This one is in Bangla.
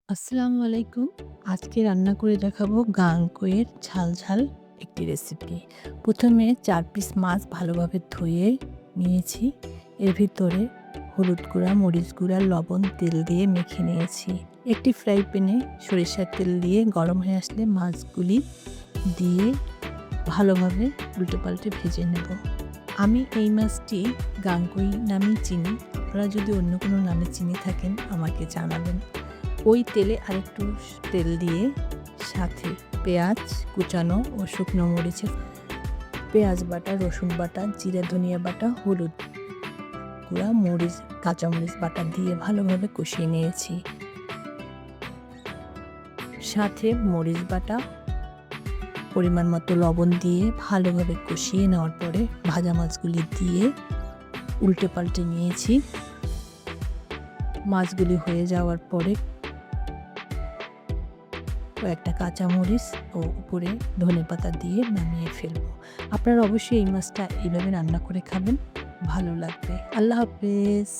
আসসালামু আলাইকুম। আজকে রান্না করে দেখাবো গাঙ্কইয়ের ঝাল, ঝাল একটি রেসিপি। ১ম এ ৪ পিস মাছ ভালোভাবে ধুয়ে নিয়েছি। এর ভিতরে হলুদ গুঁড়া, মরিচ গুঁড়া, লবণ, তেল দিয়ে মেখে নিয়েছি। একটি ফ্রাই প্যানে সরিষার তেল দিয়ে গরম হয়ে আসলে মাছগুলি দিয়ে ভালোভাবে উল্টেপাল্টে ভেজে নেব। আমি এই মাছটি গাঙ্কই নামেই চিনি। আপনারা যদি অন্য কোনো নামে চিনে থাকেন আমাকে জানাবেন। ওই তেলে আরেকটু তেল দিয়ে সাথে পেঁয়াজ কুচানো ও শুকনো মরিচের পেঁয়াজ বাটা, রসুন বাটা, জিরা ধনিয়া বাটা, হলুদ গুঁড়া, মরিচ কাঁচামরিচ বাটা দিয়ে ভালোভাবে কষিয়ে নিয়েছি। সাথে মরিচ বাটা, পরিমাণ মতো লবণ দিয়ে ভালোভাবে কষিয়ে নেওয়ার পরে ভাজা মাছগুলি দিয়ে উল্টে পাল্টে নিয়েছি। মাছগুলি হয়ে যাওয়ার পরে কয়েকটা কাঁচামরিচ ও উপরে ধনেপাতা দিয়ে নামিয়ে ফেলবো। আপনারা অবশ্যই এই মাছটা এইভাবে রান্না করে খাবেন, ভালো লাগবে। আল্লাহ হাফেজ।